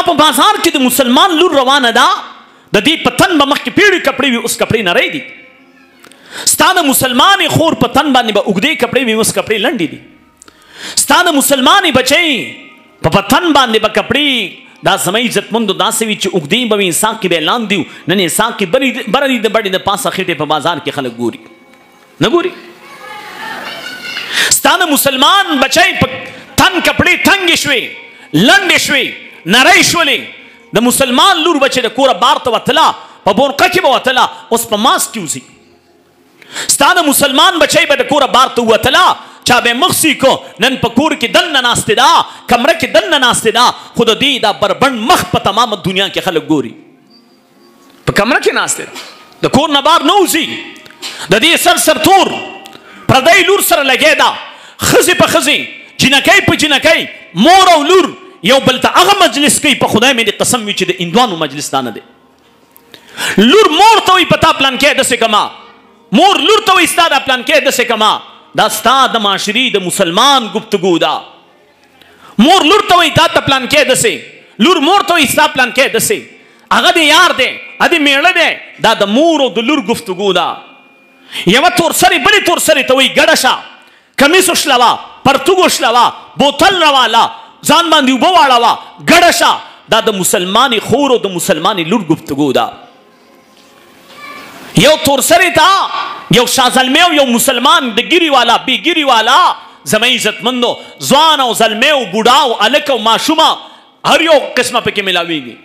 स्ता पे बाजार की मुसलमान लूर रवाना दा दी पतन बमख की पीढ़ी कपड़े भी उस कपड़े न रही दी स्ता मुसलमान खोर पतन बाने बा उगदे कपड़े भी उस कपड़े लंडी दी स्ता मुसलमान बचे पतन बाने बा कपड़े दा समय इज्जतमंद दासे विच उगदी बवी इंसान की बेलान दियो नने इंसान की बड़ी बड़ी बड़ी पासा खेटे पे बाजार के खलक गोरी न गोरी स्तान मुसलमान बचाई तन कपड़े थंगिश्वे लंडिश्वे नरेश्वले द मुसलमान लूर बचे द कोरा बार तो वतला पबोन ककी वतला उस पमास क्यूजी स्तान मुसलमान बचाई बद कोरा बार तो वतला चाबे मक्सी को नन पकूर की दन नास्ते दा कमरे की दन नास्ते दा खुद दी दा बरबन मख प तमाम दुनिया के खलक गोरी प कमरे के नास्ते द कोर नबार नौजी द दी सर सर तूर प्रदई लूर सर लगे दा खजी प खजी जिनकई प जिनकई मोर और लूर यो बलता अग मजलिस की प खुदा मेरी कसम विच दे इंदवानु मजलिस दान दे लूर मोर तो ही पता प्लान के दसे कमा मोर लूर तो इस्तादा प्लान के दसे कमा दास्ता द माशरी द मुसलमान गुफ्तगू दा मोर लूर तो ही ता प्लान के दसे लूर मोर तो इस्ता प्लान के दसे अग दे यार दे अदि मेले दे दा द मोर द लूर गुफ्तगू दा यव तोर सरी बड़ी तोर सरी तो ही गड़शा कमीस उशलवा परतुग उशलवा बोतल रवाला जान बांधी उबो वालावा गड़शा दा द मुसलमानी खोरो द मुसलमानी लूर गुफ्तगू दा यो तोर सरी था यो शाजलमेव यो मुसलमान द गिरी वाला बी गिरी वाला जमई इज्जतमंदो जवान और जलमेव बुढ़ाओ अलक माशुमा हर यो किस्म पे के मिलावेगी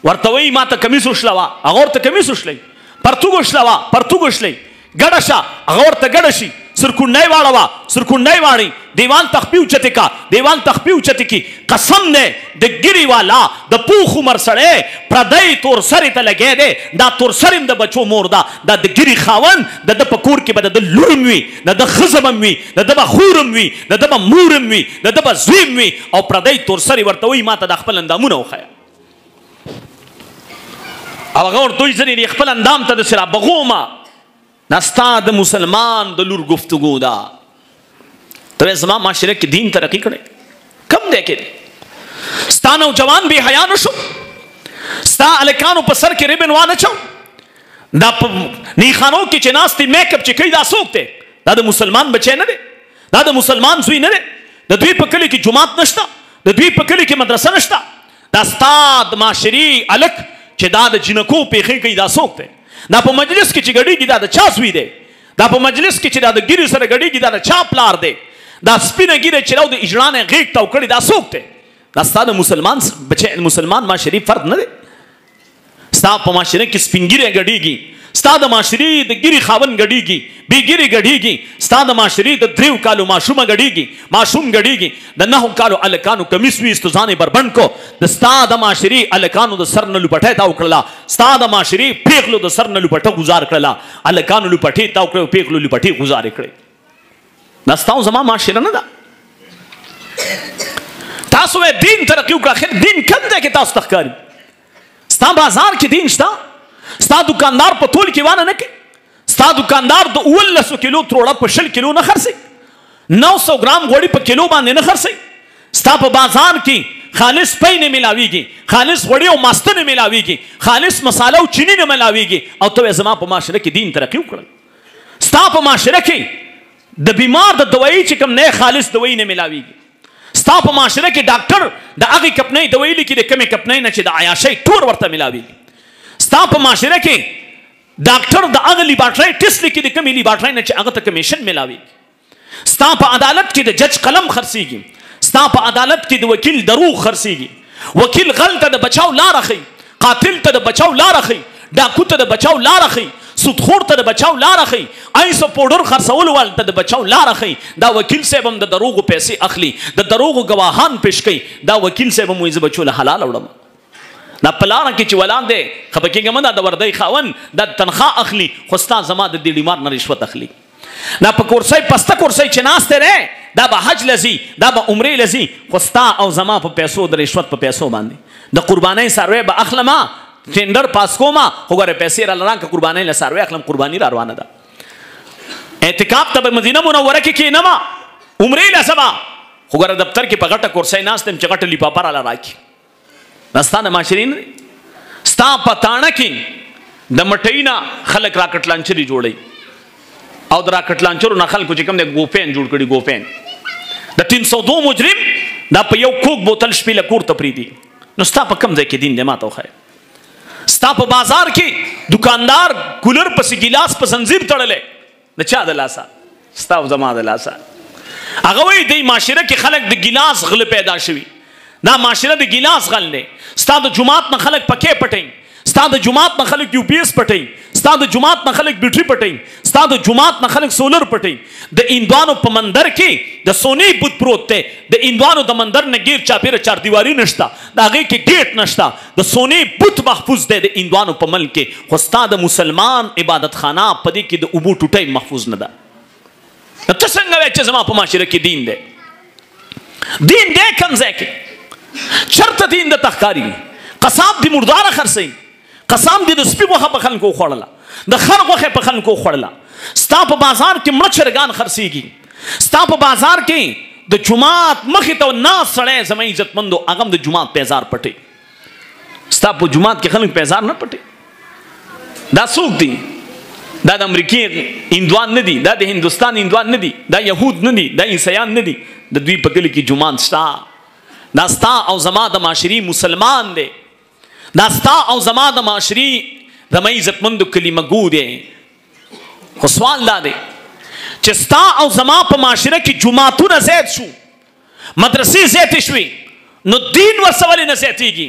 वर्तवई माता कमीस उशलवा अगोर त कमीस उशलई परतुग उशलवा परतुग उशलई गड़शा अगोर त गड़शी सुरकुंडई वाड़वा सुरकुंडई वाड़ी दीवान तखपी उचते का दीवान तखपी उचते की कसम ने द गिरी वाला द पूख उमर सड़े प्रदई तोर सरी त लगे दे दा तोर सरिम द बचो मोरदा दा द गिरी खावन द पकूर के बद द लुरमवी द खजमवी द खूरमवी द मूरमवी द ज़ीमवी और प्रदई तोर सरी वर्तवई माता द खपल अंदामुन खया अब अगर तो इजरी खपल अंदाम त सिरा बगोमा नस्ताद मुसलमान द लूर गुफ्तगू दा तो जमा माशरे की दीन तरक्की करे कम देखे स्तानो जवान भी हया नशो स्ता अलकानो पसर के रिबन वा नचो दा नी खानो की चिनास्ती मेकअप चिकई दा सोकते दा मुसलमान बचे न रे दा मुसलमान सुई न रे द द्वीप कली की जुमात नश्ता द द्वीप कली की मदरसा नश्ता दा स्ताद माशरी अलक चिदाद जिनको पेखे कई दा सोकते ना पो मजलिस की चिगड़ी की दा चा सुई दे दा पो मजलिस की चिदा गिरी सर गड़ी की दा चा प्लार दे दा स्पिने गिरे चिराउ दे इजराने गेक ता उकड़ी दा सोकते दा स्ताद मुसलमान बचे मुसलमान माशरी फर्द न दे स्ता पो माशरे की स्पिंगिरे गड़ी की स्ताद माशरी द गिरी खावन गड़ी की बी गिरी गड़ी की स्ताद माशरी द द्रिव कालो माशूम गड़ी की माशूम गड़ी की द नहु कालो अलकानो कमिसवी इस्तजाने बरबन को द स्ताद माशरी अलकानो द सर न लुपटे ता उकड़ला स्ताद माशरी पेखलो द सर न लुपटे गुजार करला अलकानो लुपटे ता उकड़े पेखलो लुपटे गुजार करे नस्ताओ जमा माशरा न दा तासो वे दीन तरक्की का खैर दीन कंदे के तास तखकारी स्ता बाजार की दीन स्ता स्ता दुकानदार पतोल की वाना न के स्ता दुकानदार दो 100 किलो त्रोड़ा पशल किलो न खरसे 900 ग्राम गोड़ी पर किलो बांधे न खरसे स्ता बाजार की खालिस पई ने मिलावीगी खालिस गोड़ी और मास्टर ने मिलावीगी खालिस मसाला और चीनी ने मिलावीगी और तो जमा पर माशरे की दीन तरक्की कर स्ता पर माशरे की द बीमार द दवाई चिकम ने खालिस दवाई ने मिलावीगी स्ता पर माशरे के डॉक्टर द आगे कपने दवाई लिखी दे कमे कपने न चिदा आयाशे टूर वर्ता मिलावीगी स्ता पर माशरे के डॉक्टर द अगली बाटराई टिस लिखी दे कमी ली बाटराई न अग तक कमीशन मिलावीगी स्ता पर अदालत की द जज कलम खर्सीगी स्ता पर अदालत की द वकील दरूग खर्सीगी वकील गलत द बचाव ला रखी कातिल द बचाव ला रखी डाकू द बचाव ला रखी सुदखोर द बचाव ला रखी ऐसा पाउडर खरसौल वाल द बचाव ला रखी दा वकील से हम द दरोग पैसे अखली द दरोग गवाहान पेश कई दा वकील से हम इस बचो हलाल उड़म ना पलाना की चवलान दे खबके गमन द वर्दई खावन द तनखा अखली खुस्ता जमा द दिली मार न रिश्वत अखली ना पकोरसई पस्ता कोरसई चनास्ते रे दा बा हज लजी दा बा उम्रे लजी खुस्ता और जमा पर पैसों द रिश्वत पर पैसों बांधी द कुर्बानी सारे बा अखलमा टेंडर पासकोमा होगा पैसे रलना का कुर्बानी ल सारे अखलम कुर्बानी रवाना दा एतिकाब तब मदीना मुनव्वरा के नमा उम्रे ल सबा होगा दफ्तर के पगट कोरसई नास्ते चगट ली पापा ला राखी نستا د معاشرین ستا پتاڼه کې د مټینا خلک راکټ لانچري جوړي او د راکټ لانچرو نه خلکو چې کوم د ګوپین جوړ کړي ګوپین د 302 مجرم دا په یو کوک بوتل شپې له کور ته پریدي نو ستا په کم ځای کې دین دې ماته وخایي ستا په بازار کې دکاندار کولر پسې ګلاس په زنجیر تړلې د چا د لاسه ستا او زما د لاسه هغه وایي د معاشره کې خلک د ګلاس غل پیدا شوي دا معاشره د ګلاس غل دی ستا د جماعت نه خلک پکې پټي ستا د جماعت نه خلک یو پی ایس پټي ستا د جماعت نه خلک بیټري پټي ستا د جماعت نه خلک سولر پټي د اندوانو په مندر کې د سونی بوت پروت دی د اندوانو د مندر نه غیر چاپیره چار دیواری نشتا د هغې کې ګیټ نشتا د سونی بوت محفوظ دی د اندوانو په ملک کې خو ستا د مسلمان عبادت خانه په دې کې د اوبو ټوټۍ محفوظ نه ده ته څنګه وایې چې زما په معاشره کې دین دی دین دی کوم ځای کې چرته دین د تخکاری قصاب دی مرداره خرڅوي قسم دې د سپي غوښه په خلکو وخوړله د خر غوښه په خلکو وخوړله ستا په بازار کې مړه چرګان خرڅېږي ستا په بازار کې د جومات مخې ته ناست سړی زما عزتمندو هغه هم د جومات پیزار پټي ستا په جومات کې خلک پیزار نه پټي دا څوک دي دا د امریکې هندوان نه دي دا د هندوستان هندوان نه دي دا یهود نه دي دا عیسیان نه دي د دوی په کلي کې جومات شته دا ستا او زما د معاشري مسلمان دی دا ستا او زما د معاشري زما عزتمندو کلمه ګو دی خو سوال دا دی چې ستا او زما په معاشره کې جوماتونه زیات شو مدرسې زیاتې شوې نو دین ورسره ولې نه زیاتېږي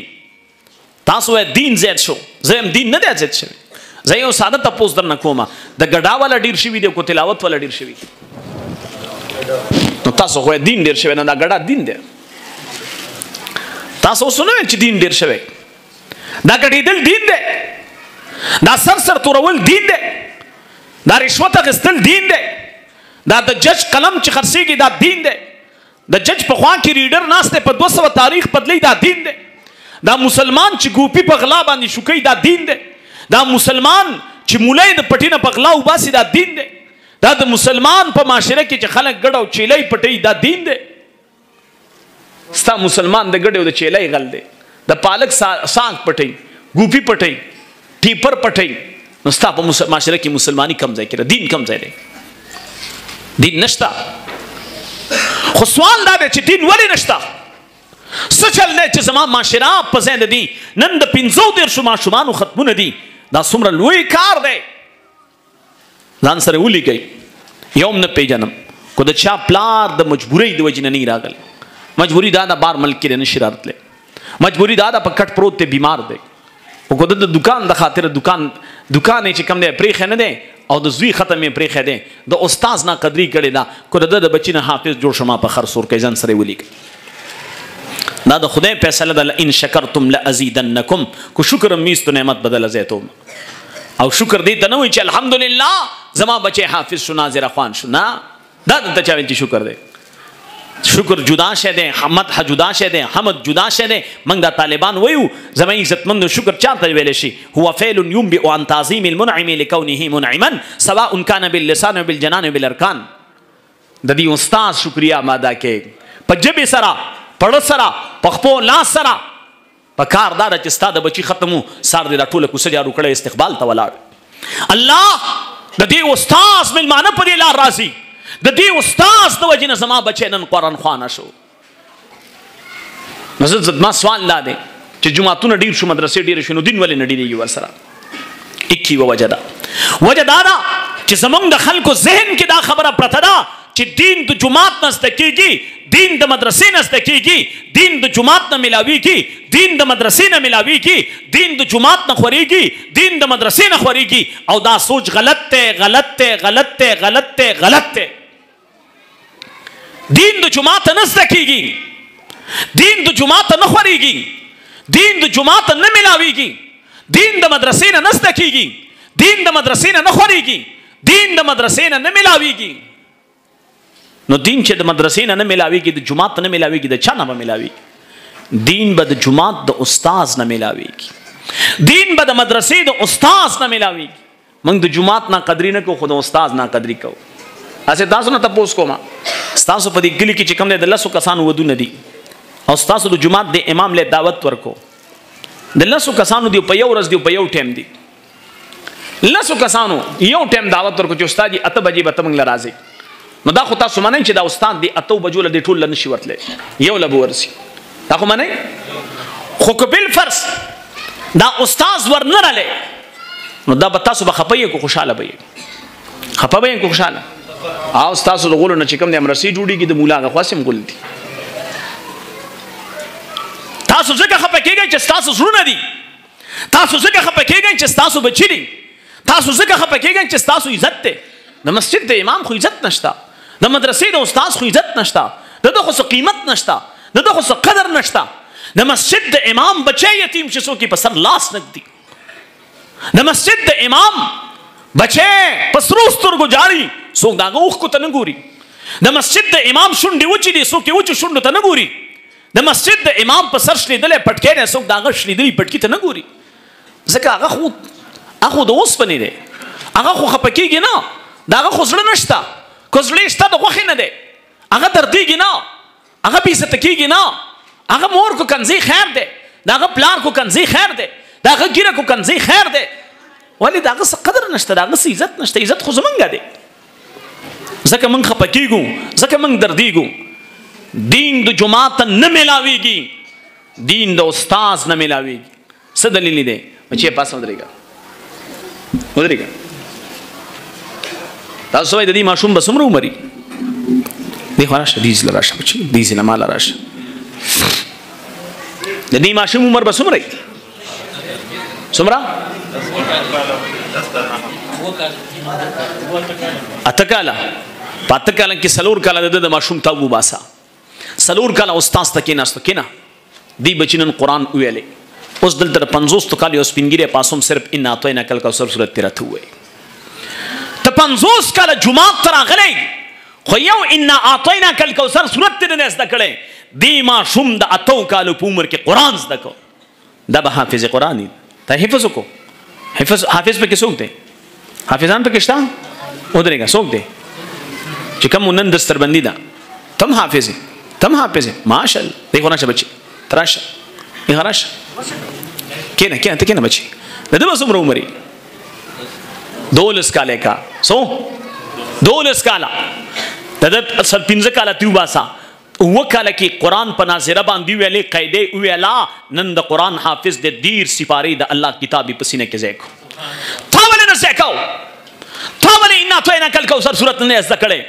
تاسو وایئ دین زیات شو زه یم دین نه دی زیات شوی زه یو ساده تپوس درنه کومه د ګډا والا ډېر شوي دی کو تلاوت والا ډېر شوي نو تاسو خو دین ډېر شوی نه دا ګډا دین دی تاسو اوس نه وایئ چې دین ډېر شوی دا ګډېدل دین دی دا سر تورول دین دی دا رشوت اخیستل دین دی دا د جج قلم چې خرڅېږي دا دین دی د جج په خوا کې ریډر ناست دی په 200 تاریخ بدلی دا دین دی دا مسلمان چې ګوپي په غلا باندې شوکوي دا دین دی دا مسلمان چې مولای د پټي نه په غلا وباسي دا دین دی دا د مسلمان په معاشره کې چې خلک ګډ او چیلۍ پټي دا دین دی ستا مسلمان د ګډ او د چیلۍ غل دی د پالک ساګ پټي ګوپي پټي ټیپر پټي نو ستا په معاشره کې مسلمانی کم ځای کې دین کم ځای دی دین نشتا خو سوال دا دی چې دین ولې نشتا څه چل دی چې زما معاشره په ځای نه دي نن د 15 ماشومانو ختمونه دي دا څومره لوی کار دی ځان سره ولیکئ یو هم نه پیژنم خو د چا پلار د مجبورۍ د وجې نه نه راغلی مجبوري دا د بار ملک کې نشي راتلی مجبوری دا په کټ پروت دی بیمار دی او کو د دکان د خاطر دکان چې کم دی پریخه نه دی او د زوی ختم یې پریخه دی د استاد نه قدرې کړې ده کو د بچی نه حافظ جوړ شما په خرصور کې ځان سره ولیکئ دا د خدای فیصله ده ان شکرتم لازیدنکم کو شکر میستو نعمت بدل زیتوم او شکر دې ته نه وي چې الحمدلله زما بچی حافظ شو ناظر خوان شو نه دا ته چا ویل چې شکر دی شکر جدا شه دی حمد جدا شه دی حمد جدا شه دی موږ د طالبان وایو زما عزتمند شکر چاته ویل شي هو فعل ينبئ عن تعظیم المنعم لكونه منعما سواء كان باللسان وبالجنان وبالاركان د دې استاد شکریا ماده کې په جبه سره پړ سره په خپل لاس سره په کاردار چې ستاد بچی ختمو سار دې ټوله کوڅه جارو کړه استقبال ته ولاړ الله د دې استاد ملمانه په دې لار راځي د دې استاد د وجې نه زما بچی نن قرآن خوانه شو نو زما سوال دا دی چې جوماتونه ډېر شو مدرسې ډېرې شو نو دین ولې نه ډېرېږي ورسره اکی وجه دا چې زمونږ د خلکو ذهن کې دا خبره پرته ده چې دین د جومات نه زده کېږي دین د مدرسې نه زده کېږي دین د جومات نه ملاویږي دین د مدرسې نه ملاویږي دین د جومات نه خورېږي دین د مدرسې نه خورېږي او دا سوچ غلط دی دین د جومات نه زده کېږي دین د جومات نه خورېږي دین د جومات نه ملاویږي دین د مدرسې نه زده کېږي دین د مدرسې نه خورېږي دین د مدرسې نه ملاویږي نو دین چې د مدرسې نه ملاویږي د جومات نه ملاویږي د چا نه به ملاویږي دین به د جومات د استاد نه ملاویږي دین به د مدرسې د استاد نه ملاویږي موږ د جومات نه قدرې نه کوو خو د استاد نه قدرې کوو اسه تاسو نه تاسو کوم تاسو په دې کلی کې چې کوم د 10 کسانو ودونه دي او تاسو د جومات د امام له دعوت ورکو د لسو کسانو دی په یو ورځ دی په یو ټیم دی لسو کسانو یو ټیم دعوت ورکو چې استاد یې 8 بجې به ته موږ له راځئ نو دا خو تاسو منئ چې دا استاد دی 8 بجو له دې ټول نه شي ورتلی یو له به ورسي دا خو منئ خو که بالفرض دا استاد ورنه رالی نو دا به تاسو به خفه یې کو خوشحاله به یې خفه به یې کو خوشحاله او ستاسو د غولو نه چې کوم دی امرسي جوړېږي د مولا هغه خاص هم غول دي تاسو ځکه خفه کېږئ چې ستاسو زړونه دي تاسو ځکه خفه کېږئ چې ستاسو بچي دي تاسو ځکه خفه کېږئ چې ستاسو عزت دی د مسجد د امام خو عزت نشته د مدرسې د استاد خو عزت نشته د ده خو څه قیمت نشته د ده خو څه قدر نشته د مسجد د امام بچی یتیم چې څوک یې په سر لاس نږدي د مسجد د امام بچی په سرو سترګو جاړي څوک د هغه اوښکو ته نه ګوري د مسجد د امام شونډې وچې دي څوک یې وچو شونډو ته نه ګوري د مسجد د امام په سر شلیدلی پټکی دی څوک د هغه شلیدلي پټکي ته نه ګوري ځکه هغه خو د اوسپنې دی هغه خو خفه کېږي نه د هغه خو زړه نشته که زړه یې شته د غوښې نه دی هغه دردېږي نه هغه بېعزته کېږي نه هغه مور کو کنځۍ خیر دی د هغه پلار کو کنځۍ خیر دی د هغه ګیره کو کنځۍ خیر دی ولې د هغه څه قدر نشته د هغه څه عزت نشته عزت خو زمونږ دی ځکه موږ خفه کېږو ځکه موږ دردېږو دین د جماعت نه میلاویږي دین د استاذ نه میلاویږي څه دلیل دی بچې پاس ودرېږه تاسو وایئ د دې ماشوم به څومره عمر وي دی خوا راشه دې ځله راشه بچې دې ځله ماله راشه د دې ماشوم عمر به څومره وي څومره 8 کاله په 8 کاله کې 4 کاله د ماشوم ته وباسه 4 کاله استاد ته کېناستو کېنه دی بچی نن قرآن ویلې اوس دلته 50 کاله یو سپینګیری پاسوم صرف ان اعطیناک الکوثر سورت تیره ته وایي ته 50 کاله جمعات ته راغلی خو یو ان اعطیناک الکوثر سورت تیره نه زده کړی دی ماشوم د 8 کالو په عمر کې قرآن زده کو دا به حافظ قرآن دی ته حفظ وکړو حافظ پکې څوک دی حافظان پکې شته ودرېږه څوک دی چې کوم نن دستربندي ده تم حافظ ماشاءالله دی خو راشه بچي تراشه دی راشه کېنه ته کېنه بچي د ده به څومره عمر 12 کاله کا څو 12 کاله د ده 15 کاله ته وباسه وکاله کې قرآن په ناظره باندې ویلې قاعده ویلا نن د قرآن حافظ د دیر سپاری د الله کتابي په سینه کې ځای کو تا ولې نه ځای کو تا ولې ان اعطیناک الکوثر سورت نه زده کړې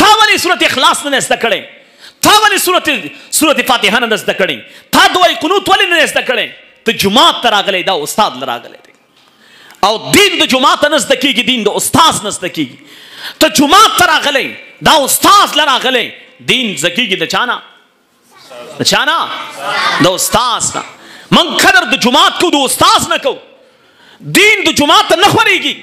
تا ولې سورت اخلاص نه زده کړې تا ولې سورت فاتحه نه زده کړې تا دوی قنوت ولې نه زده کړې ته جمعات ته راغلی دا استاد لراغلی دی او دین د جمعات نه زده کېږي دین د استاد نه زده کېږي ته جمعات ته راغلی دا استاد لراغلی دین زکیږي د چانه د استاد نه من قدر د جماعت کو د استاد نه کو دین د جماعت نه خوريږي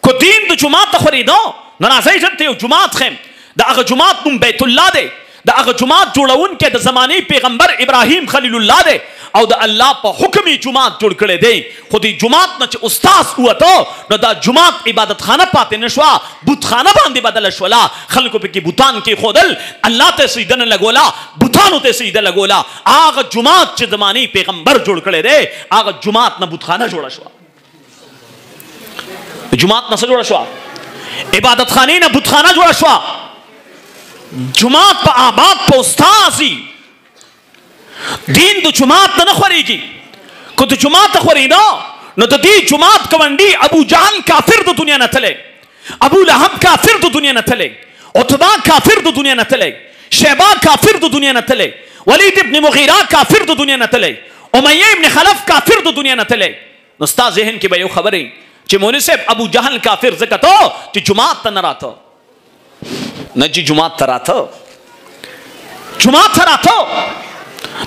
کو دین د جماعت خوريدو نه راځي چې یو جماعت خیم د هغه جماعت نوم بیت الله دی د هغه جماعت جوړون کې د زمانه پیغمبر ابراهیم خلیل الله دی او د الله په حکم جماعت جوړ کړي دی خو د جماعت نه چې استاد وته نو دا جماعت عبادت خانه پاتې نشوا بت خانه باندې بدل شولا خلکو په کې بوتان کې خودل الله ته سجده نه لګولا بوتانو ته سجده لګولا هغه جماعت چې زمانه پیغمبر جوړ کړي دی هغه جماعت نه بت خانه جوړه شو جماعت نه جوړه شو عبادت خانه نه بت خانه جوړه شو جماعت په آباد په استازي دین د جماعت نه خوريږي کو د جماعت خورينو نو د دې جماعت کوندي ابو جهل کافر د دنیا نه تله ابو لهب کافر د دنیا نه تله عتبہ کافر د دنیا نه تله شیبہ کافر د دنیا نه تله ولید ابن مغیرہ کافر د دنیا نه تله امیہ ابن خلف کافر د دنیا نه تله نو ستا ذهن کې به یو خبره چې مولوی صاحب ابو جهل کافر زکه ته چې جماعت ته نه راته نه چې جماعت ته راته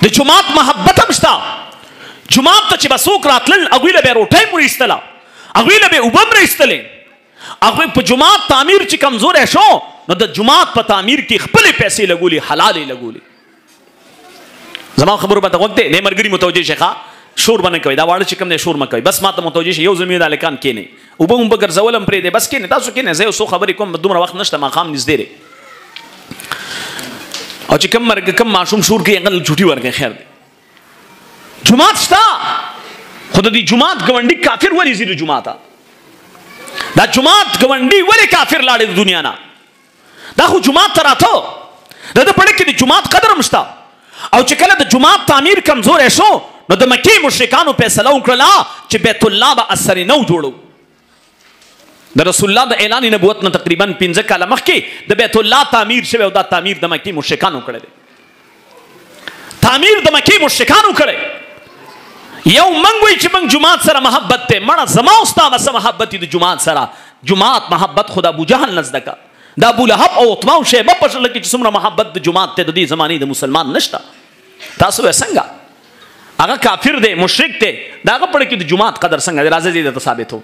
د جماعت محبت هم شته جماعت ته چې به څوک راتلل هغوی له به یې روټۍ مو ایستله هغوی له به یې اوبه هم ایستلې هغوی په جماعت تعمیر چې کمزوری شو نو د جماعت په تعمیر کې خپلې پیسې لګولې حلالې لګولې زما خبرو به ته غوږ دی دې ملګري متوجه شي ښه شور به نه کوئ دا واړه چې کوم دی شور مه کوئ بس ما ته متوجه شي یو ځل مې د هلکان کښېنئ اوبه هم به ګرځول هم پرېږدئ بس کښېنئ تاسو کښېنئ زه یو څو خبرې کوم دومره وخت نشته ماښام نږدې دی او چې کوم ماشوم شور کوي هغه چوټي ورکړئ خیر دی جماعت شته خود دی جماعت گونډي کافر ولی زیرو جماعت دا جماعت گونډي ولی کافر لاړې د دنیا نه دا خو جماعت تراته دا پړې کې د جماعت قدر مشتا او چې کله د جماعت تعمیر کمزور شو نو د مکی مشرکانو فیصله وکړه چې بیت الله به اثر نو جوړو د رسول الله د اعلان نبوت نه تقریبا 15 کاله مخکې د بیت الله تعمیر شوی او دا تعمیر د مکی مشرکانو کړی تعمیر د مکی مشرکانو کړی یو منګوي چې من جماعت سره محبت ته مړه زما او ستا سره محبت د جماعت سره جماعت محبت خدا ابو جهل نزدکا دا ابو لهب او عتبہ او شیبه په شل کې څومره محبت د جماعت ته د دې زمانه د مسلمان نشته تاسو څنګه هغه کافر دی مشرک دی داغه پړ کې د جماعت قدر څنګه راځي د ثابت هو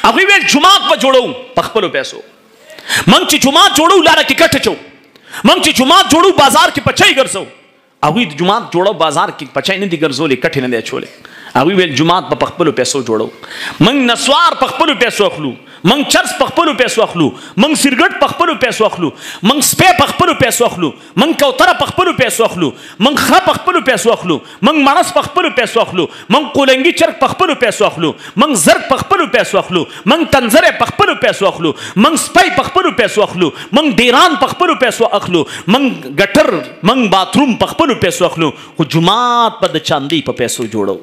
هغه ویل جماعت په جوړو په خپل پیسو من چې جماعت جوړو لاره کې کټ چو من چې جماعت جوړو بازار کې پچای ګرځو هغه د جماعت جوړو بازار کې پچای نه دي ګرځولې کټ نه دی چولې هغه ویل جماعت په خپل پیسو جوړو من نسوار په خپل پیسو اخلو من چرس په خپل پیسو اخلو من سرګټ په خپل پیسو اخلو من سپې په خپل پیسو اخلو من کوتره په خپل پیسو اخلو من خره په خپل پیسو اخلو من مانس په خپل پیسو اخلو من قولنګي چرک په خپل پیسو اخلو من زرق په خپل پیسو اخلو من تنزره په خپل پیسو اخلو من سپای په خپل پیسو اخلو من ډیران په خپل پیسو اخلو من ګټر من باتروم په خپل پیسو اخلو خو جماعت په د چاندي په پیسو جوړو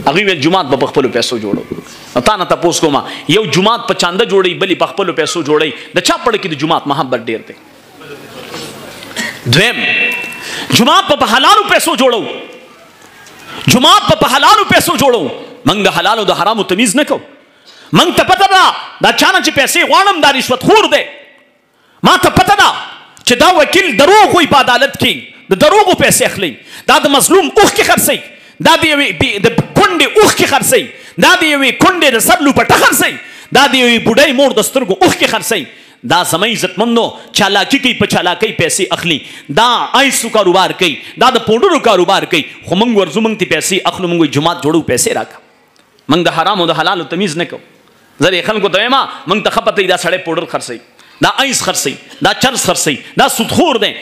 هغه ویل جماعت په خپل پیسو جوړو تا نه تاسو کومه یو جماعت په چانده جوړي بلی په خپل پیسو جوړي د چا پړ کې د جماعت محبت ډیر دی دویم جماعت په حلالو پیسو جوړو جماعت په حلالو پیسو جوړو موږ د حلالو د حرامو تمیز نه کوو موږ ته پته ده دا چانه چې پیسې غواړم دا رشوت خور دی ما ته پته ده چې دا وکیل دروغ وي په عدالت کې د دروغو پیسې اخلي دا د مظلوم اوخ کې خرڅي دا د کونډې اوخ کې خرڅي دا د یوې کونډې د سر لوپټه خرڅي دا د یوې بوډۍ مور د سترګو اوخ کې خرڅي دا زموږ عزتمندو چالاکي کوي په چالاکۍ پیسې اخلي دا آیسو کاروبار کوي دا د پوډرو کاروبار کوي خو موږ ورځو موږ ته پیسې اخلو موږ جماعت جوړو پیسې راکړه موږ د حرام او د حلالو تمیز نه کوو زه خلکو ته وایم موږ ته خپته دا سړی پوډر خرڅي دا آیس خرڅي دا چرس خرڅي دا سودخور دی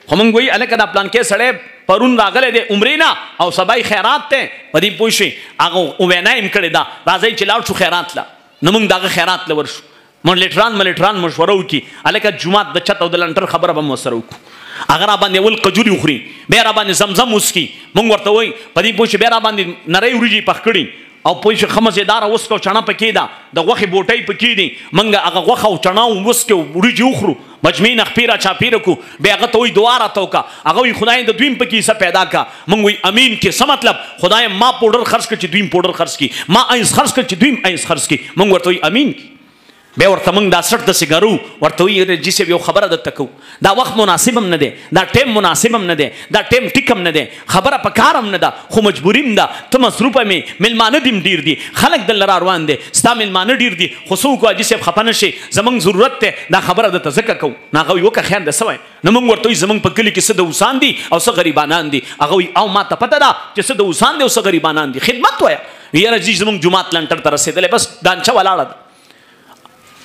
خو موږ وایي الکه دا پلان کې سړی پرون راغله د عمرې نه او سبای خیرات ته پدې پوه شي هغه وینا یې کړې ده راځي چې لاړ شو خیرات لا نو موږ دغه خیرات لور شو ملټران مشوره وکړي الکه جمعه د چت او د لنټر خبره به مو سره وکړو هغه را باندې ول قجوري خوري بیا را باندې زمزم وسکي موږ ورته وایي پدې پوه شي بیا را باندې نری وریجې پخ کړي او پوه شي خمسېدار وسکو چڼه پکې ده د غوښې بوټۍ پکې دي موږ هغه غوښه او چڼه وسکو وریجې وخورو مجمعین اخپیرا چاپیره کو بیا هغه ته وایي دعا راته وکړه هغه وایي خدای د دویم پکې حصه پیدا کړه موږ وایي امین کې څه مطلب خدای ما پوډر خرڅ کړ چې دویم پوډر خرڅ کړي ما آیس خرڅ کړ چې دویم آیس خرڅ کړي موږ ورته وایي امین بیا ورته موږ دا سټ د سیګارو ورته وایي جسې یو خبره درته کوو دا وخت مناسب هم نه دی دا ټیم مناسب هم نه دی دا ټیم ټیک هم نه دی خبره په کار هم نه ده خو مجبوري هم ده ته مصروفه مې میلمانه دې هم ډېر دي خلک دلته را روان دي ستا میلمانه ډېر دي خو څوک حاجي صاحب خفه نه شي زموږ ضرورت دی دا خبره درته ځکه کوو نو هغه وایي وکړه خیر دی څه وایي نو موږ ورته وایي زموږ په کلي کې څه د اوسان دي او څه غریبانان دي هغه وایي او ما ته پته ده چې څه د اوسان دي او څه غریبانان دي خدمت وایه یاره جي زموږ جومات لنټر ته رسېدلی بس دانچه ولاړه ده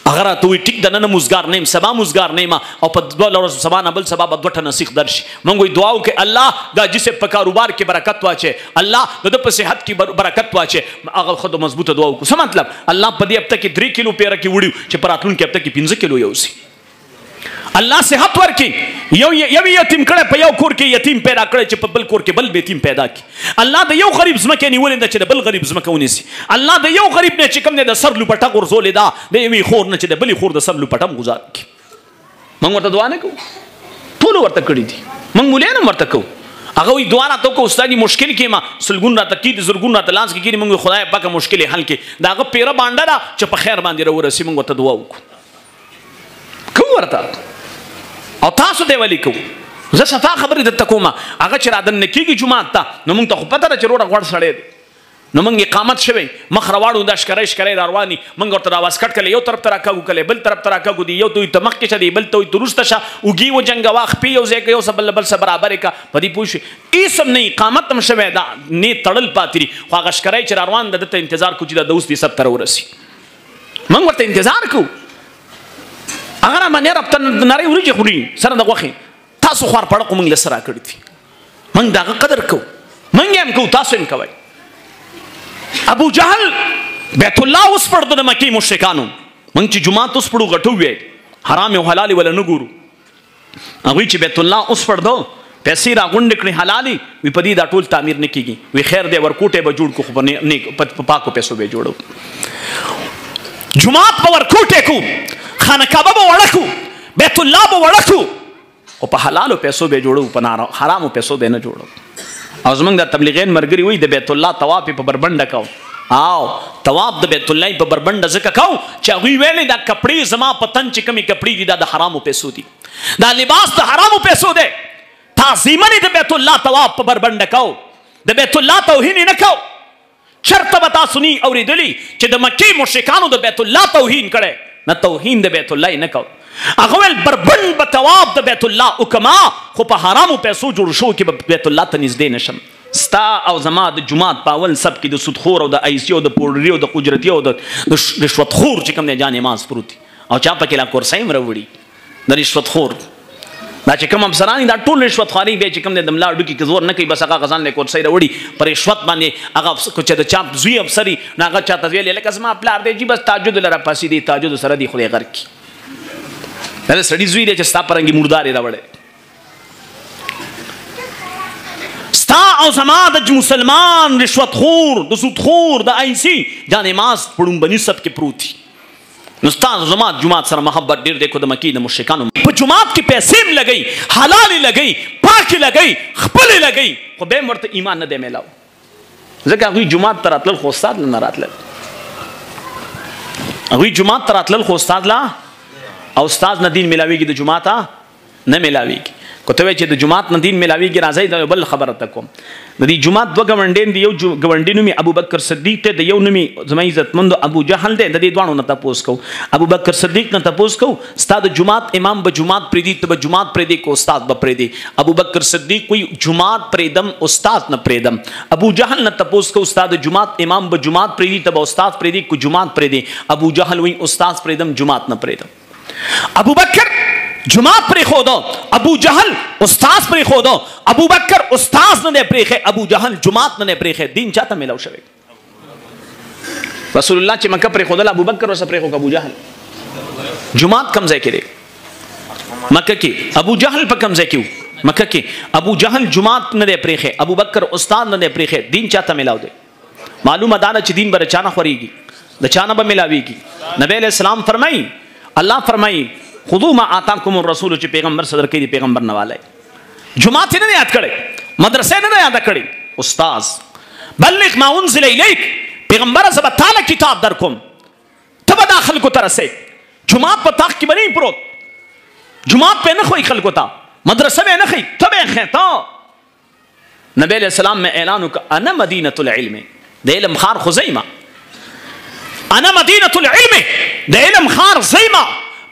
هغه راته وایي ټیک ده نن مزګار نه یم سبا مزګار نه یم او په دوه ورځو سبا نه بل سبا به 2 ټنه سیخ درشي موږ وایي دعا وکړئ الله دا جسې په کاروبار کې برکت واچي الله د ده په صحت کې برکت واچي هغه خو د مضبوطه دعا وکړو څه مطلب الله په دې هفته کې 3 کیلو پیره کې وړي چې په راتلونکي هفته کې 15 کیلو یوسي الله صحت ورکړي یو یتیم کړی په یو کور کې یتیم پیدا کړی چې په بل کور کې بل یتیم پیدا کړي الله د یو غریب ځمکې نیولې ده چې د بل غریب ځمکه ونیسي الله د یو غریب نه چې کوم نه د سر لوپټه غورځولې ده د یوې خور نه چې د بلې خور د سر لوپټه هم غوځار کړي موږ ورته دعا نه کوو ټولو ورته کړي دي موږ مولیا هم ورته کوو هغه وایي دعا راته وکړه استاد مشکل کې ما سلګون راته کېږي زرګون راته لاس کې کېږي موږ خدای پاکه مشکل حل کړي د هغه پیره بانډه ده چې په خیر باندې راورسي موږ ورته دعا وکړو کوو ورته او تاسو دی ولی کوو زه صفا خبرې درته کوم هغه چې رادننه کېږي جومات ته نو موږ ته خو پته ده چې روډه غوړ سړی دی نو موږ اقامت شوی مخ راواړو دا شکرۍ را رواني موږ ورته راواز کټ کړی یو طرف ته راکاږو کلی بل طرف ته راکاږو دي یو ته وایي ته مخکې شه دی بل ته وایي ته وروسته شه اوږې وجنګوه خپې یو ځای که یو څه بل بل څه برابرې که په دې پوه شوې هېڅ هم نه اقامت هم شوی دا نه تړل پاتې دي خو هغه شکرۍ چې را روان ده ده ته انتظار کوو چې دا د اوس دې سب ته راورسي موږ ورته انتظار کوو هغه را باندې ربطه نری وریجې خوري سره د غوښې تاسو خوار پړقو موږ له سره کړي دي موږ د هغه قدر کوو موږ یې هم کوو تاسو هم کوئ अबू जहल बैतुल्लाह उस पढ़ दो मक्की मुश्रिकानो मंग ची जुमात उस पढ़ू गठू हुए हराम और हलाली वाला नुगुरु अभी ची बैतुल्लाह उस पढ़ दो पैसे रागुंड निकले हलाली विपदी दा टोल तामीर निकीगी वे खैर दे वर कोटे बजूड़ को खबर ने पपा को पैसों बे जोड़ो जुमात पर कोटे को खाना काबा पर वड़कू बैतुल्लाह पर वड़कू और पर हलालो पैसों बे जोड़ो पर नारा हराम पैसों बे न जोड़ो आज़मंग दा तबलीगेन मरगरी हुई दे बैतुल्लाह तवाफ पे बरबंड काओ आओ तवाफ द बैतुल्लाह पे बरबंड ज़िक्र काओ चाहे वेले दा कपड़ी जमा पतन चिकमी कपड़ी दी दा हराम पैसों दी दा लिबास दा हराम पैसों दे ताज़ीमनी द बैतुल्लाह तवाफ पे बरबंड काओ द बैतुल्लाह तौहीन न काओ शर्त बता सुनी और दिली चे द मक्की मुश्रिकानो द बैतुल्लाह तौहीन करे न तौहीन द बैतुल्लाह न काओ अगवल बरबंड बतवाब द बैतुल्लाह उकमा खो पर हराम पैसों जुड़ शो के बैतुल्लाह तनिज दे नशम स्ता और जमा द जुमात पावल सब की द सुदखोर और द आईसी और द पोडरी और द कुजरती और द रिश्वतखोर चिकम ने जाने मास पुरुती और चाप के ला कोरसाइम रवड़ी द रिश्वतखोर ना चिकम हम सरानी दा टोल रिश्वत खानी बे चिकम ने दमला डुकी के जोर न कई बस आका खजान ले कोरसाई रवड़ी पर रिश्वत माने आगा कुछ द चाप जुई अफसरी ना आगा चाता ले ले कसमा प्लार दे जी बस ताजुद लरा पासी दी ताजुद सरदी खुले घर की अरे सड़ी जुई दे चस्ता परंगी मुर्दारे रवड़े स्ता और समाद मुसलमान रिश्वतखोर द सुदखोर द आईसी जाने मास पड़ूं बनी सब के प्रूथी नुस्तान जमात जुमात सर मोहब्बत डेर देखो द मकी द मुश्रिकानो जुमात की पैसे में लगई हलाली लगई पाक लगई खपले लगई को बे मर्त ईमान न दे मेलाओ जका अभी जुमात तरातल खोस्ताद न रातल अभी जुमात तरातल खोस्ताद ला और उस्ताद न दीन मिलावेगी द जुमाता न मिलावेगी कोतवे चे द जुमात न दीन मिलावेगी राज़ाई द बल खबर तको नदी जुमात दो गवंडेन दियो गवंडेनु में अबू बकर सिद्दीक ते दियो नुमी जमाई इज्जतमंद अबू जहल दे नदी द्वाणो न तपोस को अबू बकर सिद्दीक न तपोस को उस्ताद जुमात इमाम ब जुमात प्रीदी तब जुमात प्रीदी को उस्ताद ब प्रीदी अबू बकर सिद्दीक कोई जुमात प्रेदम उस्ताद न प्रेदम अबू जहल न तपोस को उस्ताद जुमात इमाम ब जुमात प्रीदी तब उस्ताद प्रीदी को जुमात प्रीदी अबू जहल वही उस्ताद प्रेदम जुमात न प्रेदम अबू बकर जुमात प्रे खोदो अबू जहल उस्ताद प्रे खोदो अबू बकर उस्ताद ने प्रेखे अबू जहल जुमात ने प्रेखे दीन चाहता मिलाओ शवे रसूलुल्लाह चे मक्का प्रे खोदला अबू बकर वस प्रे खो अबू जहल जुमात कम जे करे मक्का की अबू जहल पर कम जे क्यों मक्का की अबू जहल जुमात ने प्रेखे अबू बकर उस्ताद ने प्रेखे दीन चाहता मिलाओ दे मालूम अदालत च दीन बर चाना खरीगी द चाना ब मिलावेगी नबी अलैहि सलाम फरमाई अल्लाह फरमाई खुदू मा आताकुम रसूल च पैगंबर सदर के पैगंबर नवाले जुमात ने याद करे मदरसे ने याद करे उस्ताद बल्लिग मा उनज़िल इलैक पैगंबर सब ताला किताब दरकुम तब दाखिल को तरसे जुमात पर ताक की बनी प्रो जुमात पे न खोई खल को ता मदरसे में न खई तबे खेता नबी अलैहि सलाम में ऐलान का अना मदीनतुल इल्म दे इल्म खार खुज़ैमा अना मदीनतुल इल्म दे इल्म खार ज़ैमा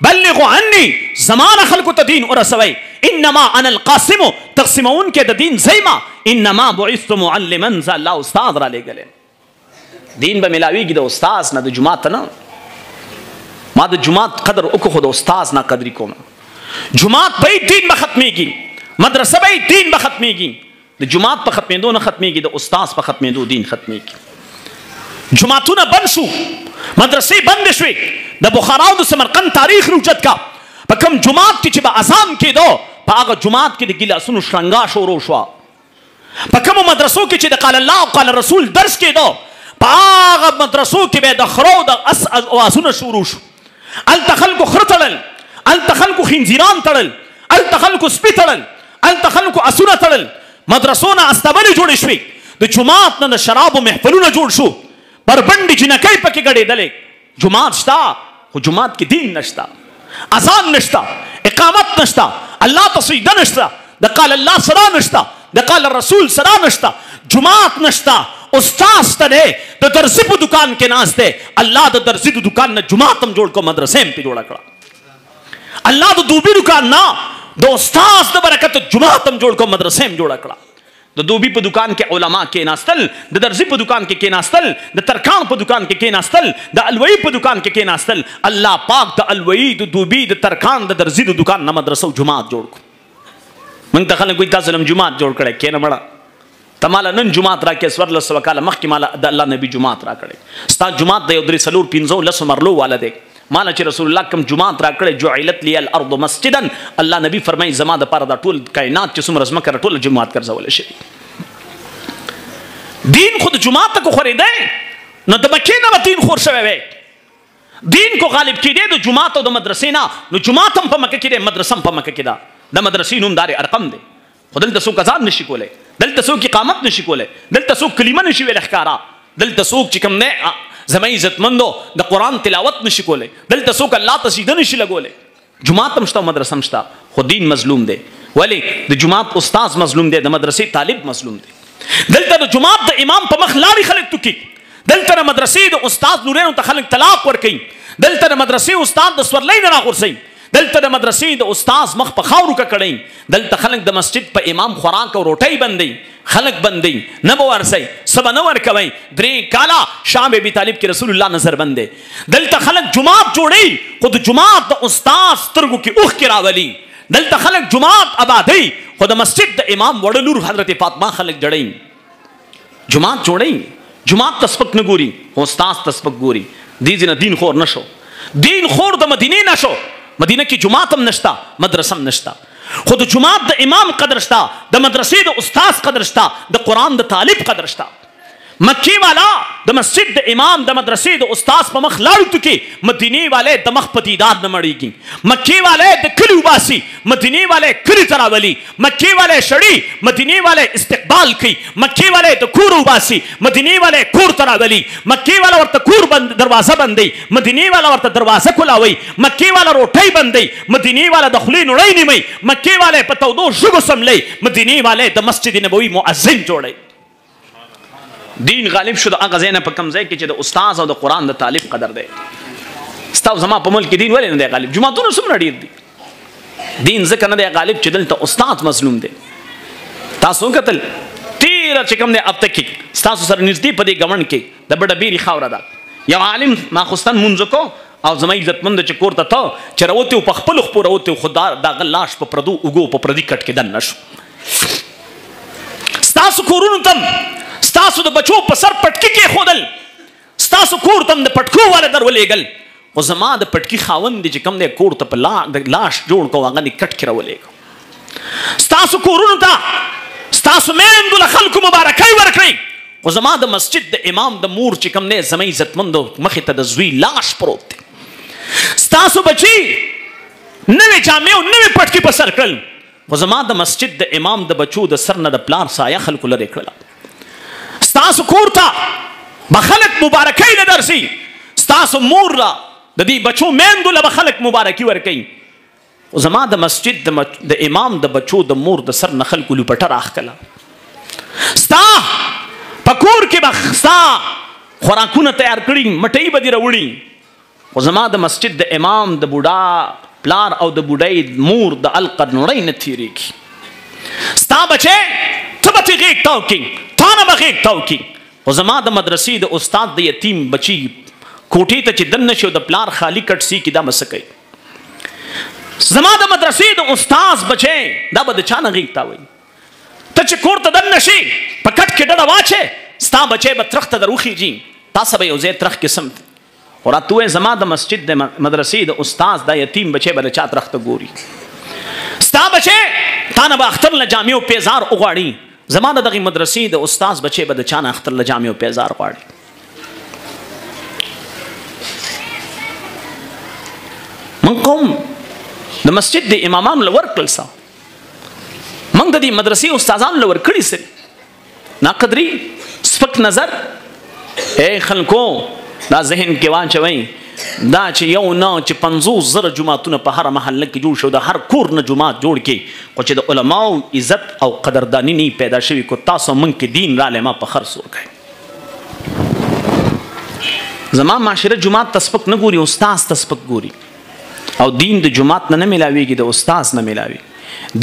बल्लिगु अन्नी ज़माना खल्क़ु तदीन और सवई इन्नमा अनल क़ासिमु तक़सिमून के दीन ज़ैमा इन्नमा बुइस्तु मुअल्लिमन ज़ल्ला उस्ताद रा ले गले दीन ब मिलावी गिद उस्ताद ना द जुमात ना मा द जुमात कदर उक खुद उस्ताद ना कदरी को जुमात भाई दीन ब खत्मेगी मदरसा भाई दीन ब खत्मेगी द जुमात प खत्मे दो न खत्मेगी द उस्ताद प खत्मे दो दीन खत्मेगी जुमातु ना बंसु मदरसे बंद शुए द बुखारा द समरकंद तारीख रुजत का पकम जुमात की चिबा अजाम के दो पाग जुमात के गिला सुनु श्रंगा शोरो शवा पकम मदरसों की चिद क़ाल अल्लाह क़ाल रसूल दर्स के दो पाग मदरसों के बेद खरो द अस आवाजुन शुरूश अल तखल को खरतल अल तखल को खिंजीरान तड़ल अल तखल को स्पी तड़ल अल तखल को असुना तड़ल मदरसों ना अस्तबली जोड़े शुए द जुमात न शराब महफलू न जोड़ शु बरबंडी जिना कई पके गड़े दले जुमात नश्ता वो जुमात की दीन नश्ता अजान नश्ता इकामत नश्ता अल्लाह तस्वीर नश्ता दकाल अल्लाह सरा नश्ता दकाल रसूल सरा नश्ता जुमात नश्ता उस्ताद तने तो दर्जी पे दुकान के नास्ते अल्लाह तो दर्जी दुकान न जुमात हम जोड़ को मदरसे में जोड़ा कड़ा अल्लाह तो दूबी दुकान ना दो उस्ताद द बरकत जुमात हम जोड़ को मदरसे में जोड़ा कड़ा द दूबी पे दुकान के उलमा के नास्तल द दर्जी पे दुकान के नास्तल द तरकान पे दुकान के नास्तल द अलवई पे दुकान के नास्तल अल्लाह पाक द अलवई द दूबी द तरकान द दर्जी द दुकान न मदरसा जुमात जोड़ को मंग तखल कोई तासलम जुमात जोड़ करे के न बड़ा تمالا نن جماعت را کې سور لس وکاله مخکې مالا د الله نبی جماعت را کړي ستا جماعت د یو درې څلور پنځو لسو مرلو والا دی مالا چې رسول الله کوم جماعت را کړي جعلت لی الارض مسجدا الله نبی فرمایي زما د پاره د ټول کائنات چې څومره ځمکه ټول جماعت ګرځول شي دین خود جماعت کو خریدای نو د مکې نه دین خور شوی وي دین کو غالب کړي د جماعت او د مدرسې نه نو جماعت هم په مکه کې دی مدرسه هم په مکه کې ده د مدرسې نوم دار ارقم دی خدل ته څوک اذان نشي کولای دلته څوک اقامت نشي کولای دلته څوک کلمه نشي ویل ښکارا دلته څوک چې کوم نه زما عزت مندو د قران تلاوت نشي کولای دلته څوک الله ته سجده نشي لګولای جماعت هم شته مدرسه هم شته خو دین مظلوم دی ولی د جماعت استاد مظلوم دی د مدرسې طالب مظلوم دی دلته د جماعت د امام په مخ لاري خلک توکي دلته د مدرسې د استاد نورینو ته خلک طلاق ورکوي دلته د مدرسې استاد د سورلۍ نه راغورځي دلته د مدرسې د استاد مخ په خاورو کې کړي دلته خلک د مسجد په امام خوراک او روټۍ بندي خلک بندي نه به ورسي سبا نه ورکوي درې کاله شاه ابي طالب کې رسول الله نظر بندي دلته خلک جماعت جوړي خو د جماعت د استاد سترګو کې اوښ کې راولي دلته خلک جماعت آبادي خو د مسجد د امام وړلور حضرت فاطمه خلک جوړي جماعت جوړي جماعت تسبق نه ګوري استاد تسبق ګوري دې دین خور نشو دین خور د مدینه نشو مدینه کې جماعت هم نشتا مدرسه هم نشتا خود جماعت د امام قدر شتا د مدرسې د استاد قدر شتا د قران د طالب قدر شتا مکی والا د مسجد د امام د مدرسې د استاد په مخ لاړو ته کې مدینه والے د مخ پتیداد نه مړیږي مکی والے د کلی واسي مدینه والے کلی تراولي مکی والے شړی مدینه والے استقبال کوي مکی والے د کور واسي مدینه والے کور تراولي مکی والا ورته کور بند دروازه بندي مدینه والا ورته دروازه کولاوي مکی والا روټي بندي مدینه والا د خلې نړۍ نیمي مکی والے په تودو شګو سملي مدینه والے د مسجد نبوي مؤذن جوړي دین غالب شو د هغه ځای نه په کوم ځای کې چې د استاد او د قران د طالب قدر دی ستاسو زما په ملک دین ولې نه دی غالب جماعتونه څومره ډیر دي دین ځکه نه دی غالب چې دلته استاد مظلوم دی تاسو کتل تیر چې کوم دی اب تک تاسو سره نږدې په دې غمن کې د بډبيري خاوره ده یو عالم ماخستان منځ کو او زما عزتمند چې کوړه ته چې راوته په خپل خپروته خدا د غلاش په پردو وګو په پردي کټ کې دن نشو تاسو کورونو تم ستاسو د بچو په سر پټکی کې خودل ستاسو کور تم د پټکو والا درولېګل او زما د پټکی خاوند چې کم دی کور ته په لاش جوړ کو هغه نه کټ کې راولېګ ستاسو کورونو ته ستاسو میندو له خلکو مبارکۍ ورکړي او زما د مسجد د امام د مور چې کم دی زما عزتمند مخې ته د زوی لاش پروت دی ستاسو بچي نوې جامې او نوې پټکی په سر کړل او زما د مسجد د امام د بچو د سر نه د پلار سایه خلکو لرې کړله ستاسو کور ته به خلک مبارکۍ نه درسي ستاسو مور له د دې بچو میندو له به خلک مبارکي ورکوي خو زما د مسجد د امام د بچو د مور د سر نه خلکو لوپټه راښکله ستا په کور کې به ستا خوراکونه تیار کړي مټۍ به دې راوړي خو زما د مسجد د امام د بوډا پلار او د بوډۍ مور د القد نړۍ نه تېرېږي ستا بچی ته به ترې غېږ تاو کړي تا نه به غېږ تاو کړي خو زما د مدرسې د استاد د یتیم بچي کوټې ته چې دننه شي او د پلار خالي کټ سي کې دا به څه کوي زما د مدرسې د استاد بچی دا به د چا نه غېږ تاوي ته چې کور ته دننه شي په کټ کې ډډه واچې ستا بچی به ترخ ته در وخېږي تاسو به یو ځای ترخ کې سم او راته ووایې زما د مسجد د مدرسې د استاد دا یتیم بچی به د چا ترخ ته ګوري ستا بچی تا نه به اختر له جامې او پیزار وغواړي زما د دغې مدرسې د استاد بچی به د چا نه اختر له جامې او پیزار غواړي من قوم د مسجد د امامانو له ورکړل څه موږ د دې مدرسې استادانو له ورکړي څه ناقدري سپک نظر اے خلکو دا ذهن کې واچوئ دا چې یو نه چې 50,000 جماعتونه په هر محله کې جوړ شو د هر کور نه جماعت جوړ کې خو چې د علماو عزت او قدردانی نه پیدا شوي کو تاسو موږ کې دین رالی ما په خرڅ وکړئ زما معاشره جماعت ته سپک نه ګوري استاذ ته سپک ګوري او دین د جماعت نه ملاویږي د استاذ نه ملاوي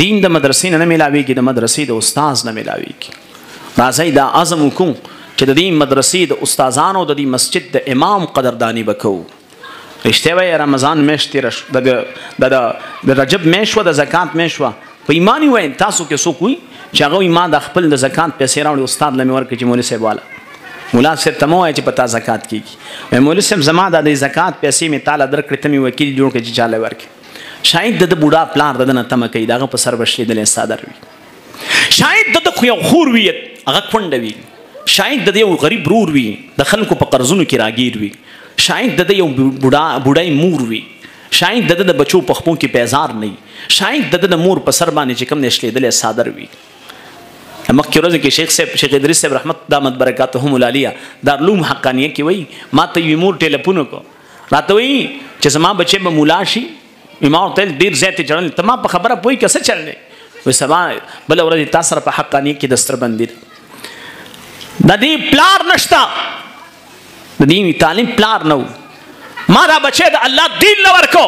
دین د مدرسې نه ملاویږي د مدرسې د استاذ نه ملاویږي راځئ دا عزم وکړو چې د دې مدرسې د استادانو د دې مسجد د امام قدردانی وکړو رښتیا وایي رمضان میاشت تېره د رجب میاشت وه د زکات میاشت وه په ایمان وایي تاسو کې څوک وي چې هغه ما د خپل د زکات پیسې راوړي استاد لمه ورکړي چې مولوي صاحب والا مولا صاحب ته مو وایي چې پتا زکات کیږي مولوي صاحب زما د زکات پیسې می تعالی درکړې ته می وکیل جوړ کړي چې چاله ورکړي شاید د بوډا پلان دنه تم کوي دغه په سر بشلې د صادر وي شاید د خو یو خور وي هغه کونډ وي شاید د یو غریب رور وي د خلکو په قرضونو کې راګیر وي شاید د یو بوډای مور وي شاید د بچو په خپو کې پیزار نه شاید د مور په سر باندې چې کوم نشلې د صادر وي مخکې ورځ کې شیخ ادریس صاحب رحمت دامت برکاتهم العالیه دارالعلوم حقانیه کې وایي ما ته یو مور ټلیفون وکړ راته وایي چې زما بچی به مولا شي ما ورته ډېر زیات چړل ته ما په خبره پوهې که څه چللی وایي سبا بله ورځ تا سره په حقانیه کې دستربندي د دې پلار نشته د دې تعلیم پلار نه ما دا بچه د الله دین لورکو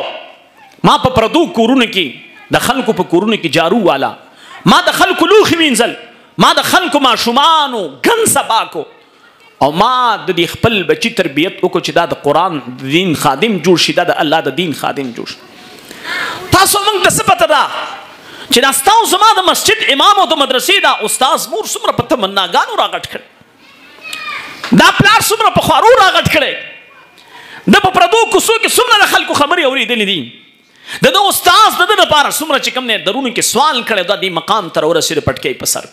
ما په پردو کورونه کې د خلکو په کورونه کې جارو والا ما د خلکو لوخي وینځل ما د خلکو ماشومانو ګن سبا کو او ما د دې خپل بچی تربیت وکړو چې دا د قرآن دین خادم جوړ شي دا د الله د دین خادم جوړ شي تاسو موږ ته څه پته ده چې دا ستاسو زما د مسجد امام او د مدرسې دا استاد مور څومره په تمناګانو راغټ کړي دا پلار څومره په خوارو راغټ کړي د په پردو کوڅو کې څومره د خلکو خبرې اورېدلې دي د استاد د لپاره څومره چې کوم نه درونو کې سوال کړي دا د مقام تر ورسېږي پټکې په سر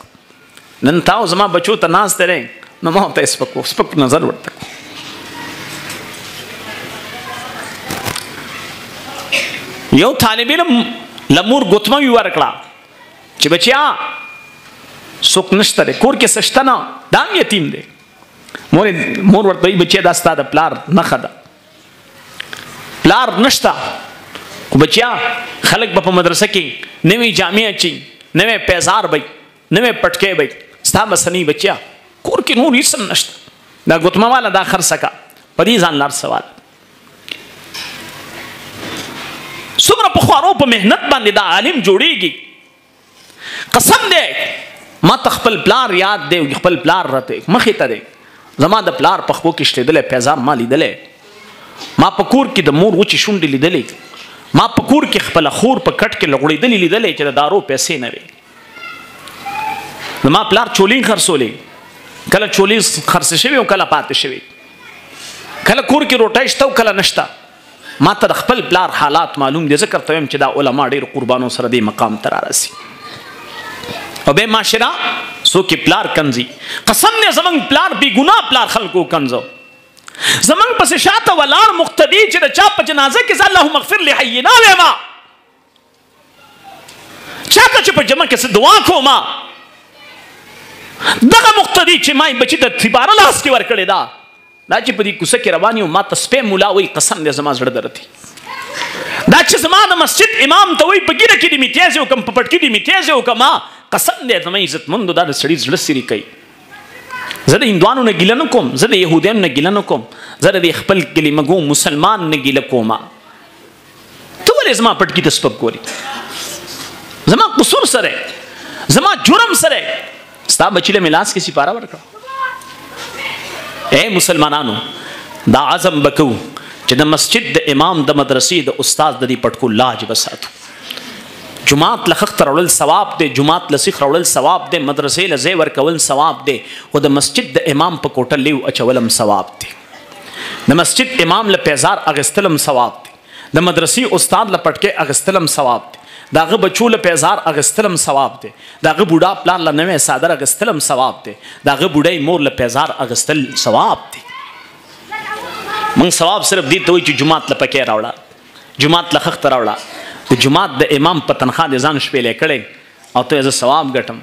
نن تاسو زما بچو ته ناز ترې نو ما ته سپک نظر ورته یو طالب علم لمور ګوتمه وی ورکړه چې بچیا څوک نشته کور کې سشته نه دا یتیم دی مور ورته بچیا دا ستا د پلار نښه ده پلار نشته خو بچیا خلک به په مدرسه کې نوې جامې اچي نوې پیزار وي نوې پټکې وي ستا بسنی بچیا کور کې نور هیڅ نشته دا ګوتمه والا دا خرڅه کا په دې ځان لار سوال څومره په خوارو په مهنت باندې دا عالم جوړیږي قسم دی ما ته خپل پلار یاد دی خپل پلار راته مخې ته دی زما د پلار په خپو کې شتېدلی پیزار ما لیدلی ما په کور کې د مور وچې شونډې لیدلی ما په کور کې خپله خور په کټ کې لغړېدلې لیدلی چې د دارو پیسې نه وي زما پلار چولې خرڅولې کله چولې خرڅ شوي او کله پاتې شوي کله کور کې روټۍ شته او کله نشته ما ته د خپل پلار حالات معلوم دي ذکر ته وایم چې دا علما ډېر قربانو سره دې مقام ته رارسي او به معاشره څوک پلار کنځي قسم نه زمونږ پلار بې ګناه پلار خلکو کنځو زمونږ پسې شاته ولاړ مقتدي چې د چا په جنازه کې اللهم اغفر لحینا ویما چاته چې په جمع کې څه دعا کوما دغه مقتدي چې ما بچی ته تیباره لاس کې ورکړې ده دا چې په دې کوڅه کې روان یو ما ته سپی مولا وایي قسم دی زما زړه درتي دا چې زما د مسجد امام ته وایي په ګیره کې دې مې تیزې وکړم په پټکي دې مې تیزې وکړم قسم دی زما عزتمندو دا د سړي زړه سیري کوي زه د هندوانو نه ګیله نه کوم زه د یهودیانو نه ګیله نه کوم زه د خپل کلیمګو مسلمان نه ګیله کوم ته ولې زما پټکي ته سپک ګوري زما قصور سره زما جرم سره ستا بچی له ملاس کې سپاره ورکړه اے مسلمانانو دا عزم بکو چې د مسجد د امام د مدرسې د استاد د دې پټکو لاج بساتو جماعت لخت راوړل ثواب دی جماعت لسیخ راوړل ثواب دی مدرسې له ځای ورکول ثواب دی خو د مسجد د امام په کوټه لیو اچولم ثواب دی د مسجد امام له پیزار اغستلم ثواب دی د مدرسې استاد له پټکې اغستلم ثواب دی داغه بچو له پیزار اغستلم ثواب دی داغه بوډا پلان له نوې صادر اغستلم ثواب دی داغه بوډای مور له پیزار اغستل ثواب دی من ثواب صرف دې ته وایي چې جماعت له پکې راوړه جماعت له خخت راوړه د جماعت د امام په تنخواه دې ځان شپېلې کړی او ته زه ثواب ګټم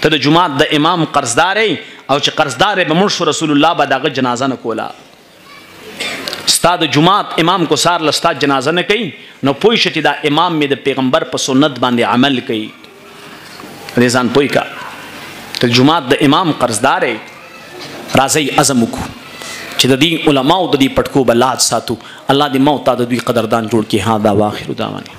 ته د جماعت د امام قرضدار او چې قرضدار به مړ شو رسول الله به داغه جنازه نه کوله ستا د جماعت امام کو سار لستا جنازه نه کوي نو پوه شه چې دا امام مې د پیغمبر په سنت باندې عمل کوي دې ځان پوه کا ته جماعت د امام قرضدار راځي عزم وکړو چې د دې علماو د دې پټکو بلاد ساتو الله دې موت د دوی قدردان جوړ کړي ها دا واخر دعوانا